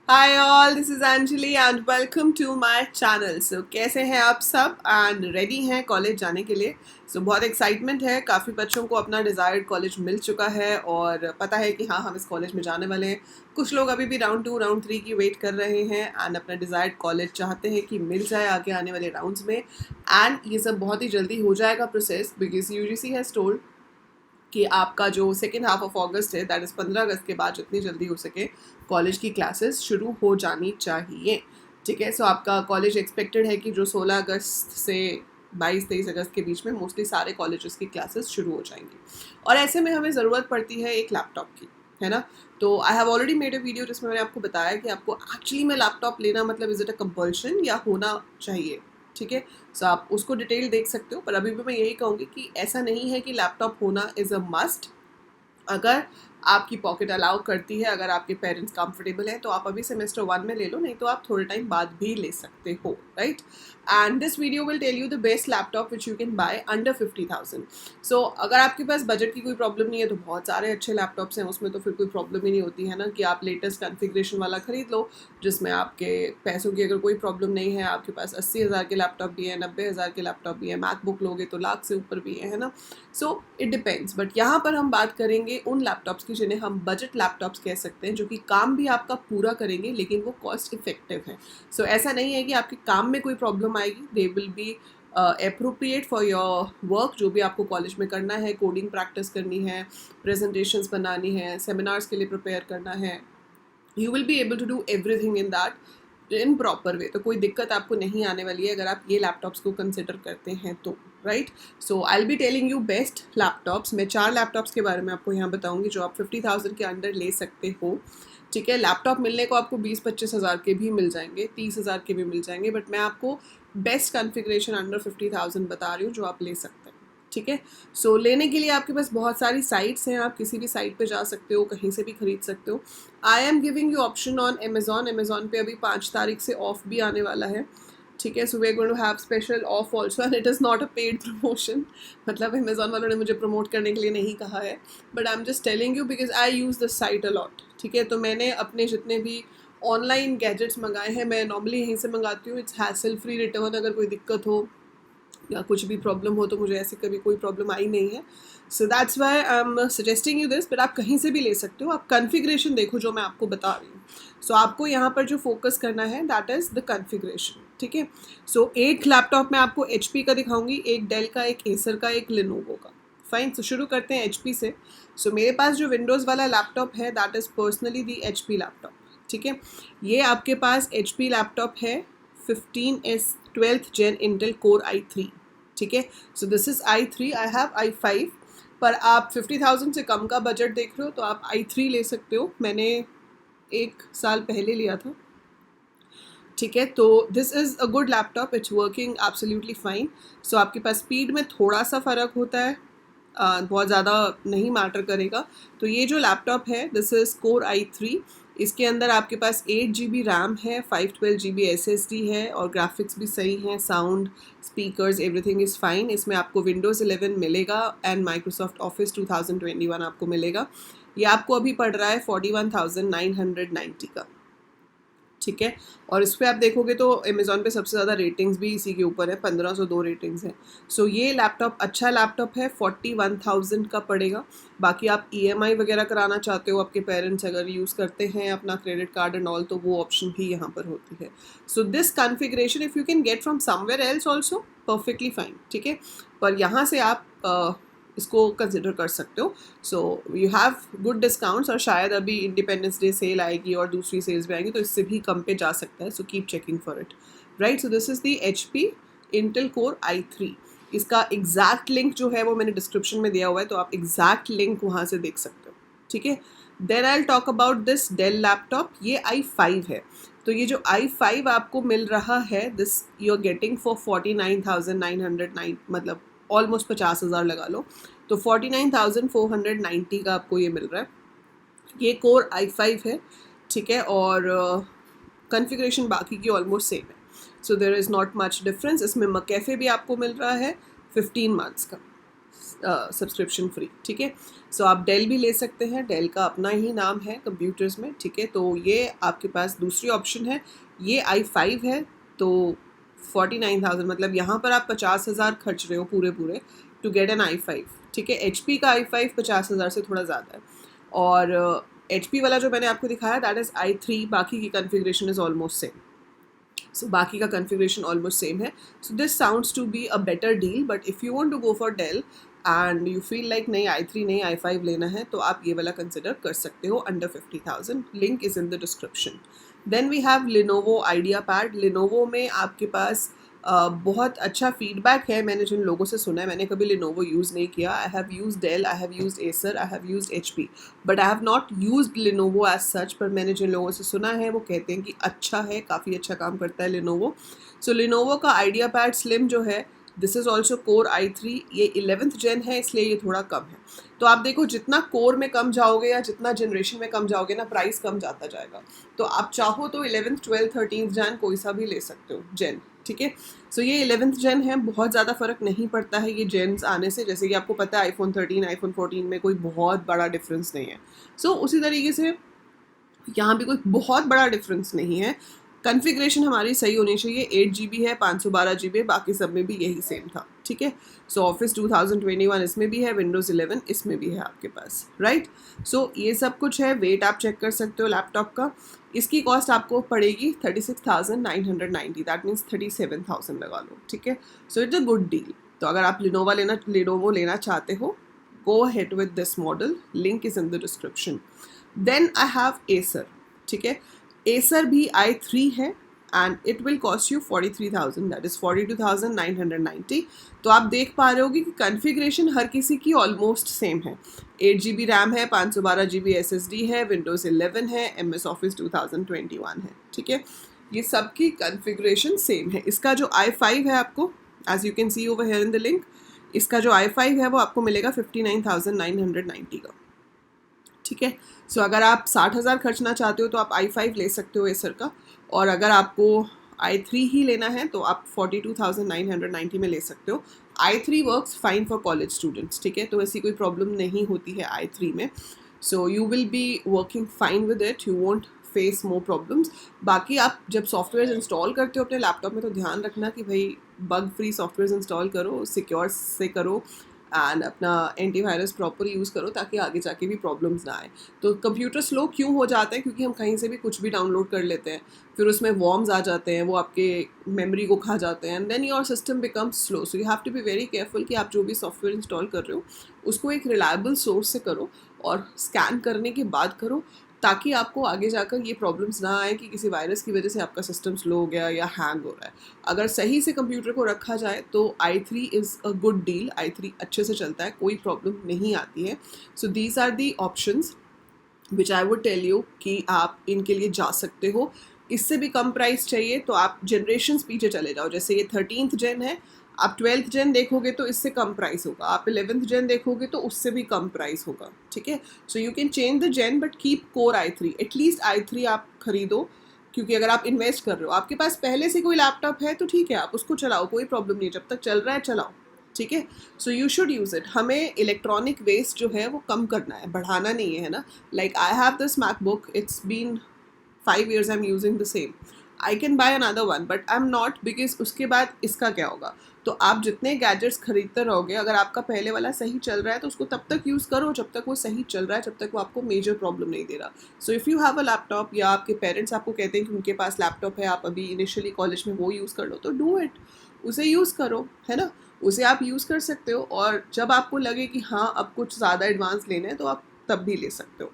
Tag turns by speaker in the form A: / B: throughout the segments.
A: Hi all, this is Anjali and welcome to my channel. So कैसे हैं आप सब एंड रेडी हैं कॉलेज जाने के लिए। बहुत एक्साइटमेंट है, काफ़ी बच्चों को अपना डिज़ायर्ड कॉलेज मिल चुका है और पता है कि हाँ हम इस कॉलेज में जाने वाले हैं। कुछ लोग अभी भी राउंड 2 राउंड 3 की वेट कर रहे हैं एंड अपना डिज़ायर्ड कॉलेज चाहते हैं कि मिल जाए आगे आने वाले राउंड्स में। एंड ये सब बहुत ही जल्दी हो जाएगा process, because UGC has told कि आपका जो सेकेंड हाफ ऑफ अगस्त है, दैट इज़ 15 अगस्त के बाद जितनी जल्दी हो सके कॉलेज की क्लासेस शुरू हो जानी चाहिए। ठीक है, सो आपका कॉलेज एक्सपेक्टेड है कि जो 16 अगस्त से 22-23 अगस्त के बीच में मोस्टली सारे कॉलेजेस की क्लासेस शुरू हो जाएंगी। और ऐसे में हमें ज़रूरत पड़ती है एक लैपटॉप की, है ना। तो I have already made a video जिसमें मैंने आपको बताया कि आपको एक्चुअली में लैपटॉप लेना मतलब इज़ इट अ कंपल्शन या होना चाहिए। ठीक है, सो आप उसको डिटेल देख सकते हो, पर अभी भी मैं यही कहूँगी कि ऐसा नहीं है कि लैपटॉप होना इज़ अ मस्ट। अगर आपकी पॉकेट अलाउ करती है, अगर आपके पेरेंट्स कंफर्टेबल हैं, तो आप अभी सेमेस्टर 1 में ले लो, नहीं तो आप थोड़े टाइम बाद भी ले सकते हो, right. And this video will tell you the best laptop which you can buy under 50,000। So अगर आपके पास बजट की कोई प्रॉब्लम नहीं है तो बहुत सारे अच्छे लैपटॉप्स हैं, उसमें तो फिर कोई प्रॉब्लम ही नहीं होती है ना, कि आप लेटेस्ट कॉन्फ़िगरेशन वाला खरीद लो जिसमें आपके पैसों की अगर कोई प्रॉब्लम नहीं है। आपके पास 80,000 के लैपटॉप भी है, 90,000 के लैपटॉप भी है, मैकबुक लोगे तो लाख से ऊपर भी है ना। सो इट डिपेंड्स, बट यहाँ पर हम बात करेंगे उन लैपटॉप्स की जिन्हें हम बजट लैपटॉप्स कह सकते हैं, जो कि काम भी आपका पूरा करेंगे लेकिन वो कॉस्ट इफेक्टिव है। सो ऐसा नहीं है कि आपके काम में कोई प्रॉब्लम आएगी, they will be appropriate for your work. जो भी आपको कॉलेज में करना है, कोडिंग प्रैक्टिस करनी है, प्रेजेंटेशंस बनानी है, सेमिनार्स के लिए प्रिपेयर करना है, you will be able to do everything in that in proper way. तो कोई दिक्कत आपको नहीं आने वाली है अगर आप ये लैपटॉप्स को कंसिडर करते हैं तो, right. So I will be telling you best laptops. मैं 4 लैपटॉप्स के बारे में आपको यहाँ बताऊंगी जो आप 50,000 के अंडर ले सकते हो। ठीक है, लैपटॉप मिलने को आपको 20-25 हज़ार के भी मिल जाएंगे, 30,000 के भी मिल जाएंगे, बट मैं आपको बेस्ट कॉन्फ़िगरेशन अंडर 50,000 बता रही हूँ जो आप ले सकते हैं। ठीक है, सो लेने के लिए आपके पास बहुत सारी साइट्स हैं, आप किसी भी साइट पे जा सकते हो, कहीं से भी खरीद सकते हो। I am giving you option on Amazon. Amazon पे अभी 5 तारीख से ऑफ भी आने वाला है। ठीक है, so we are going to have special of also and it is not a paid promotion. मतलब अमेजोन वालों ने मुझे प्रमोट करने के लिए नहीं कहा है, but I am just telling you because I use the site a lot. ठीक है, तो मैंने अपने जितने भी ऑनलाइन गैजेट्स मंगाए हैं मैं नॉर्मली यहीं से मंगाती हूँ। इट्स हैसल फ्री रिटर्न, अगर कोई दिक्कत हो या कुछ भी प्रॉब्लम हो तो मुझे ऐसे कभी कोई प्रॉब्लम आई नहीं है। So that's why I am suggesting you this, but आप कहीं से भी ले सकते हो। आप कॉन्फ़िगरेशन देखो जो मैं आपको बता रही हूँ। सो आपको यहाँ पर जो फोकस करना है दैट इज़ द कॉन्फ़िगरेशन। ठीक है, सो एक लैपटॉप मैं आपको HP का दिखाऊंगी, एक डेल का, एक एसर का, एक लिनोवो का। फाइन, सो शुरू करते हैं HP से। सो मेरे पास जो विंडोज़ वाला लैपटॉप है that is personally the HP laptop. ठीक है, ये आपके पास HP लैपटॉप है 15S 12th Gen Intel Core i3। ठीक है, so this is i3, I have i5। पर आप 50,000 से कम का बजट देख रहे हो तो आप i3 ले सकते हो। मैंने 1 साल पहले लिया था। ठीक है, तो this is a good laptop, it's working absolutely fine. So आपके पास स्पीड में थोड़ा सा फ़र्क होता है, बहुत ज़्यादा नहीं मैटर करेगा। तो ये जो लैपटॉप है दिस इज़ कोर i3। इसके अंदर आपके पास 8 GB रैम है, 512 GB SSD है और ग्राफिक्स भी सही हैं, sound, speakers, everything is fine. इसमें आपको विंडोज़ 11 मिलेगा एंड माइक्रोसॉफ्ट ऑफिस 2021 आपको मिलेगा। ये आपको अभी पड़ रहा है 41,990 का। ठीक है, और इस पर आप देखोगे तो अमेज़ॉन पे सबसे ज़्यादा रेटिंग्स भी इसी के ऊपर है, 1502 रेटिंग्स हैं। सो ये लैपटॉप अच्छा लैपटॉप है, 41,000 का पड़ेगा। बाकी आप EMI वगैरह कराना चाहते हो, आपके पेरेंट्स अगर यूज़ करते हैं अपना क्रेडिट कार्ड एंड ऑल, तो वो ऑप्शन भी यहाँ पर होती है। So this configuration if you can get from somewhere else also perfectly fine. ठीक है, पर यहाँ से आप इसको कंसिडर कर सकते हो। सो यू हैव गुड डिस्काउंट्स और शायद अभी इंडिपेंडेंस डे सेल आएगी और दूसरी सेल्स भी आएंगी तो इससे भी कम पे जा सकता है। So keep checking for it, right. So this is the HP Intel core i3। इसका एग्जैक्ट लिंक जो है वो मैंने डिस्क्रिप्शन में दिया हुआ है, तो आप एग्जैक्ट लिंक वहाँ से देख सकते हो। ठीक है, then I talk about this Dell laptop. ये i5 है, तो ये जो i5 आपको मिल रहा है this you are getting for 49,909, मतलब ऑलमोस्ट 50,000 लगा लो, तो 49,490 का आपको ये मिल रहा है। ये कोर i5 है। ठीक है, और कॉन्फ़िगरेशन बाकी की ऑलमोस्ट सेम है। So there is not much difference. इसमें McAfee भी आपको मिल रहा है 15 मंथ्स का। सब्सक्रिप्शन फ्री, ठीक है। सो आप डेल भी ले सकते हैं, डेल का अपना ही नाम है कंप्यूटर्स में, ठीक है। तो ये आपके पास दूसरी ऑप्शन है। ये i5 है, तो 49,000, मतलब यहाँ पर आप 50,000 खर्च रहे हो पूरे टू गेट एन i5, ठीक है। HP का i5 50,000 से थोड़ा ज़्यादा है, और HP वाला जो मैंने आपको दिखाया दैट इज़ i3, बाकी की configuration is almost same. So बाकी का कन्फिग्रेशन ऑलमोस्ट सेम है। So this sounds to be a better deal, but if you want to go for Dell and you feel like नहीं i3 नहीं i5 लेना है, तो आप ये वाला कंसिडर कर सकते हो under 50,000। Link is in the description. Then we have Lenovo IdeaPad. Lenovo में आपके पास बहुत अच्छा फीडबैक है, मैंने जिन लोगों से सुना है। मैंने कभी लिनोवो यूज़ नहीं किया। I have use Dell, I have use Acer, I have use HP, but I have not use Lenovo as such. पर मैंने जिन लोगों से सुना है वो कहते हैं कि अच्छा है, काफ़ी अच्छा काम करता है लिनोवो। सो लिनोवो का आइडियापैड स्लिम जो है, this is also core i3। ये 11th जेन है, इसलिए ये थोड़ा कम है। तो आप देखो, जितना कोर में कम जाओगे या जितना जनरेशन में कम जाओगे ना, प्राइस कम जाता जाएगा। तो आप चाहो तो 11th 12th 13th जेन कोई सा भी ले सकते हो जेन, ठीक है। सो ये 11th जेन है, बहुत ज़्यादा फ़र्क नहीं पड़ता है ये जेन्स आने से। जैसे कि आपको पता है iPhone 13 iPhone 14 में कोई बहुत बड़ा डिफरेंस नहीं है। सो उसी तरीके से यहाँ भी कोई बहुत बड़ा डिफरेंस नहीं है। कन्फिग्रेशन हमारी सही होनी चाहिए। 8 GB है, 512 GB, बाकी सब में भी यही सेम था, ठीक है। सो ऑफिस 2021 इसमें भी है, विंडोज़ 11 इसमें भी है आपके पास, राइट। सो ये सब कुछ है। वेट आप चेक कर सकते हो लैपटॉप का। इसकी कॉस्ट आपको पड़ेगी 36,990, दैट मीन्स 37,000 लगा लो, ठीक है। So it's a good deal. तो अगर आप लिनोवो लेना चाहते हो, go ahead with this model, link is in the description. Then I have Acer, ठीक है। Acer भी i3 है and it will cost you 43,000, that is 42,990। तो आप देख पा रहे होगे कि कन्फिग्रेशन हर किसी की ऑलमोस्ट सेम है। 8 GB रैम है, 512 GB SSD है, विंडोज़ 11 है, MS Office 2021 है, ठीक है। ये सब की कन्फिग्रेशन सेम है। इसका जो i5 है आपको, as you can see over here in the link, इसका जो i5 है वो आपको मिलेगा 59,990 का, ठीक है। सो अगर आप 60,000 खर्चना चाहते हो तो आप i5 ले सकते हो एसर का, और अगर आपको i3 ही लेना है तो आप 42,990 में ले सकते हो। i3 works fine for college students, ठीक है। तो ऐसी कोई प्रॉब्लम नहीं होती है i3 में। So you will be working fine with it, you won't face more problems. बाकी आप जब सॉफ्टवेयर इंस्टॉल करते हो अपने लैपटॉप में, तो ध्यान रखना कि भाई बग फ्री सॉफ्टवेयर इंस्टॉल करो, सिक्योर से करो, एंड अपना एंटीवायरस प्रॉपर यूज़ करो, ताकि आगे जाके भी प्रॉब्लम्स ना आए। तो कंप्यूटर स्लो क्यों हो जाता है? क्योंकि हम कहीं से भी कुछ भी डाउनलोड कर लेते हैं, फिर उसमें वॉर्म्स आ जाते हैं, वो आपके मेमोरी को खा जाते हैं, and then your system becomes slow. So you have to be very careful कि आप जो भी सॉफ्टवेयर इंस्टॉल कर रहे हो उसको एक रिलायबल सोर्स से करो, और स्कैन करने के बाद करो, ताकि आपको आगे जाकर ये प्रॉब्लम्स ना आए कि किसी वायरस की वजह से आपका सिस्टम स्लो हो गया या हैंग हो रहा है। अगर सही से कंप्यूटर को रखा जाए तो i3 is a good deal. i3 अच्छे से चलता है, कोई प्रॉब्लम नहीं आती है। So these are the options which I would tell you कि आप इनके लिए जा सकते हो। इससे भी कम प्राइस चाहिए तो आप जनरेशन्स पीछे चले जाओ। जैसे ये 13th जेन है, आप 12th जेन देखोगे तो इससे कम प्राइस होगा, आप 11th जेन देखोगे तो उससे भी कम प्राइस होगा, ठीक है। So you can change the gen but keep core i3। At least i3 आप खरीदो, क्योंकि अगर आप इन्वेस्ट कर रहे हो, आपके पास पहले से कोई लैपटॉप है तो ठीक है, आप उसको चलाओ, कोई प्रॉब्लम नहीं है, जब तक चल रहा है चलाओ, ठीक है। So you should use it. हमें इलेक्ट्रॉनिक वेस्ट जो है वो कम करना है, बढ़ाना नहीं है ना। Like I have this MacBook, it's been 5 years I'm using the same. I can buy another one but I'm not, because उसके बाद इसका क्या होगा? तो आप जितने गैजेट्स खरीदते रहोगे, अगर आपका पहले वाला सही चल रहा है तो उसको तब तक यूज़ करो जब तक वो सही चल रहा है, जब तक वो आपको मेजर प्रॉब्लम नहीं दे रहा। So if you have a laptop, या आपके पेरेंट्स आपको कहते हैं कि उनके पास लैपटॉप है, आप अभी इनिशियली कॉलेज में वो यूज़ कर लो, तो डू इट, उसे यूज़ करो, है ना। उसे आप यूज़ कर सकते हो, और जब आपको लगे कि हाँ अब कुछ ज़्यादा एडवांस लेना है तो आप तब भी ले सकते हो।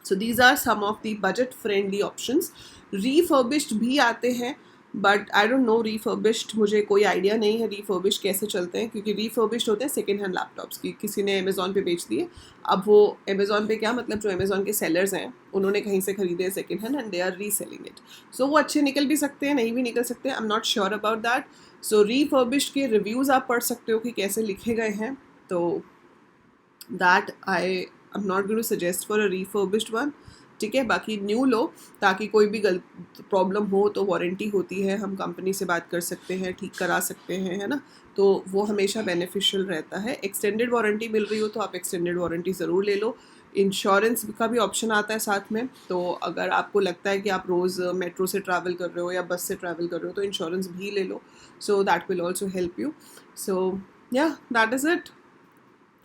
A: So these are some of the budget friendly options. Refurbished भी आते हैं, but I don't know refurbished, मुझे कोई आइडिया नहीं है रिफर्बिश्ड कैसे चलते हैं, क्योंकि रिफर्बिश्ड होते हैं सेकेंड हैंड लैपटॉप्स की, किसी ने अमेज़ॉन पे बेच दिए। अब वो अमेज़ॉन पे क्या मतलब, जो अमेज़ॉन के सेलर्स हैं उन्होंने कहीं से खरीदे हैं second hand, and they are reselling it. So वो अच्छे निकल भी सकते हैं, नहीं भी निकल सकते हैं, I am not sure about that. So refurbished के रिव्यूज़ आप पढ़ सकते हो कि कैसे लिखे गए हैं, तो that I'm not going to suggest for a refurbished one, ठीक है। बाकी न्यू लो, ताकि कोई भी गलत प्रॉब्लम हो तो वारंटी होती है, हम कंपनी से बात कर सकते हैं, ठीक करा सकते हैं, है ना। तो वो हमेशा बेनिफिशियल रहता है। एक्सटेंडेड वारंटी मिल रही हो तो आप एक्सटेंडेड वारंटी ज़रूर ले लो। इंश्योरेंस का भी ऑप्शन आता है साथ में, तो अगर आपको लगता है कि आप रोज़ मेट्रो से ट्रैवल कर रहे हो या बस से ट्रैवल कर रहे हो तो इंश्योरेंस भी ले लो, so that will also help you. So या that is it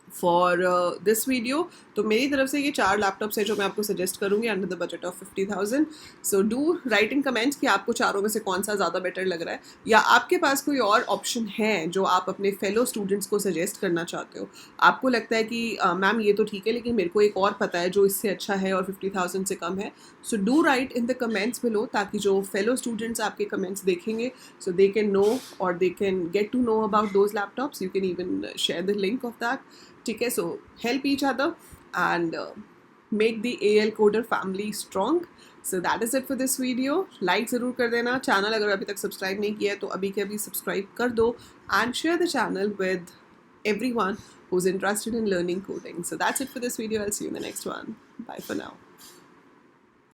A: for this video. तो मेरी तरफ से ये 4 लैपटॉप्स है जो मैं आपको सजेस्ट करूँगी under the budget of 50,000। So do right in comments कि आपको चारों में से कौन सा ज़्यादा बेटर लग रहा है, या आपके पास कोई और ऑप्शन है जो आप अपने फेलो स्टूडेंट्स को सजेस्ट करना चाहते हो। आपको लगता है कि मैम ये तो ठीक है लेकिन मेरे को एक और पता है जो इससे अच्छा है और 50,000 से कम है। So do right in the comments below, ताकि जो फेलो स्टूडेंट्स आपके कमेंट्स देखेंगे सो दे कैन नो और they can get to know about those laptops. You can even share the link of that, ठीक है। So help each other and make the AL coder family strong. So that is it for this video. Like ज़रूर कर देना, channel अगर अभी तक subscribe नहीं किया है तो अभी के अभी सब्सक्राइब कर दो, and share the channel with everyone who's interested in learning coding. So that's it for this video. I'll see you in the next one. Bye for now.